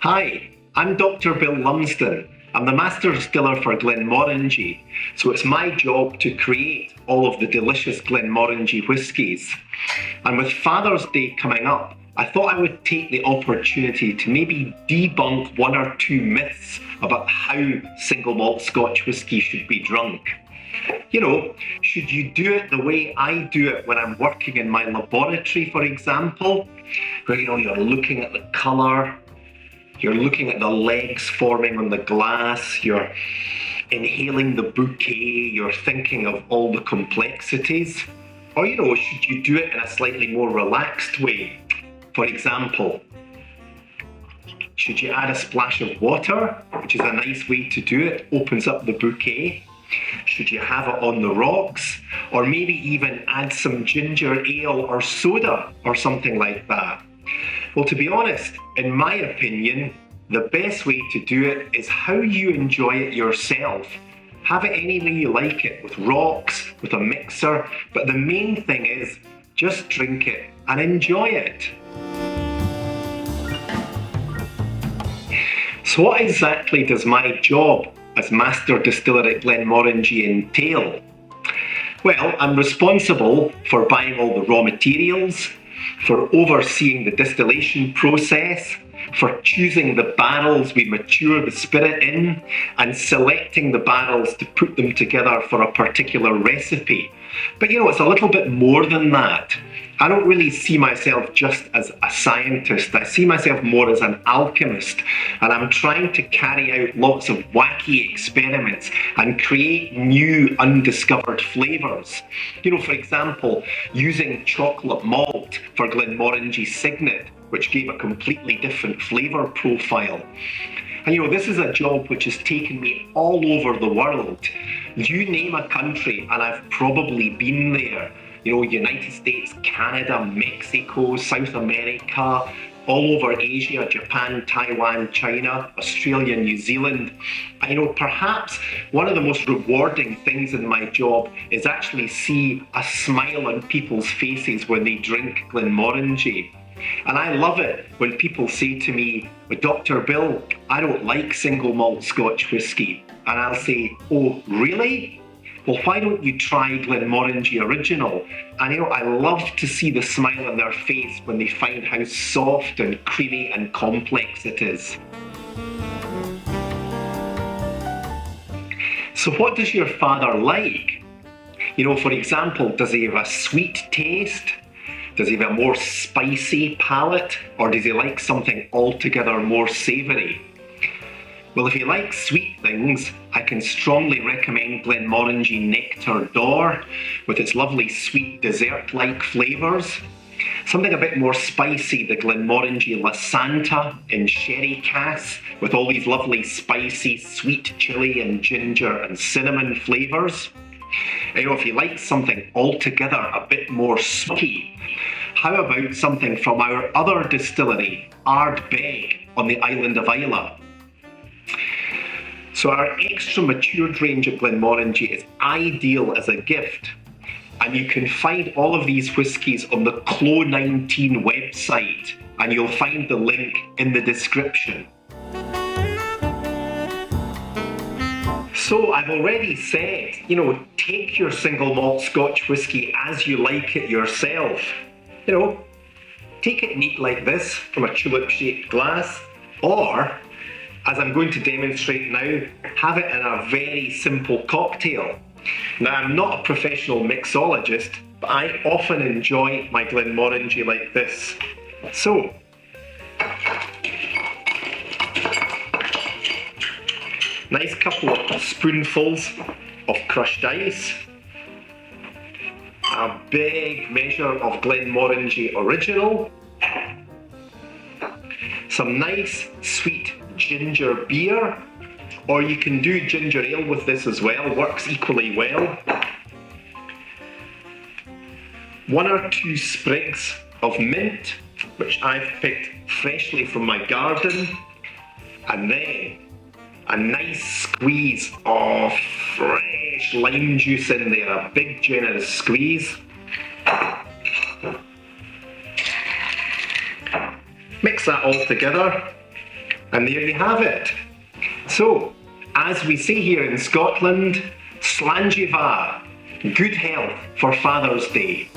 Hi, I'm Dr Bill Lumsden. I'm the Master Distiller for Glenmorangie, so it's my job to create all of the delicious Glenmorangie whiskies. And with Father's Day coming up, I thought I would take the opportunity to maybe debunk one or two myths about how single malt Scotch whisky should be drunk. You know, should you do it the way I do it when I'm working in my laboratory, for example, where you're looking at the colour, you're looking at the legs forming on the glass, you're inhaling the bouquet, you're thinking of all the complexities? Or, should you do it in a slightly more relaxed way? For example, should you add a splash of water, which is a nice way to do it, opens up the bouquet? Should you have it on the rocks? Or maybe even add some ginger ale or soda or something like that? Well, to be honest, in my opinion, the best way to do it is how you enjoy it yourself. Have it any way you like it, with rocks, with a mixer, but the main thing is just drink it and enjoy it. So what exactly does my job as Master Distiller at Glenmorangie entail? Well, I'm responsible for buying all the raw materials, for overseeing the distillation process, for choosing the barrels we mature the spirit in, and selecting the barrels to put them together for a particular recipe. But it's a little bit more than that. I don't really see myself just as a scientist. I see myself more as an alchemist, and I'm trying to carry out lots of wacky experiments and create new undiscovered flavours. For example, using chocolate malt for Glenmorangie Signet, which gave a completely different flavour profile. And this is a job which has taken me all over the world. You name a country and I've probably been there. United States, Canada, Mexico, South America, all over Asia, Japan, Taiwan, China, Australia, New Zealand. And perhaps one of the most rewarding things in my job is actually see a smile on people's faces when they drink Glenmorangie. And I love it when people say to me, Dr. Bill, I don't like single malt Scotch whisky. And I'll say, oh, really? Well, why don't you try Glenmorangie Original? And I love to see the smile on their face when they find how soft and creamy and complex it is. So what does your father like? For example, does he have a sweet taste? Does he have a more spicy palate? Or does he like something altogether more savoury? Well, if you like sweet things, I can strongly recommend Glenmorangie Nectar d'Or with its lovely sweet dessert-like flavours. Something a bit more spicy, the Glenmorangie La Santa in sherry cask with all these lovely spicy sweet chilli and ginger and cinnamon flavours. If you like something altogether a bit more smoky, how about something from our other distillery, Ardbeg, on the island of Islay? So our extra matured range of Glenmorangie is ideal as a gift, and you can find all of these whiskies on the CLO19 website, and you'll find the link in the description. So I've already said, take your single malt Scotch whisky as you like it yourself. Take it neat like this from a tulip-shaped glass, or, as I'm going to demonstrate now, have it in a very simple cocktail. Now, I'm not a professional mixologist, but I often enjoy my Glenmorangie like this. So, nice couple of spoonfuls of crushed ice, a big measure of Glenmorangie Original, some nice sweet ginger beer, or you can do ginger ale with this as well, works equally well. 1 or 2 sprigs of mint, which I've picked freshly from my garden, and then a nice squeeze of fresh lime juice in there, a big generous squeeze. Mix that all together And there you have it. So, as we say here in Scotland, Slangiva, good health for Father's Day.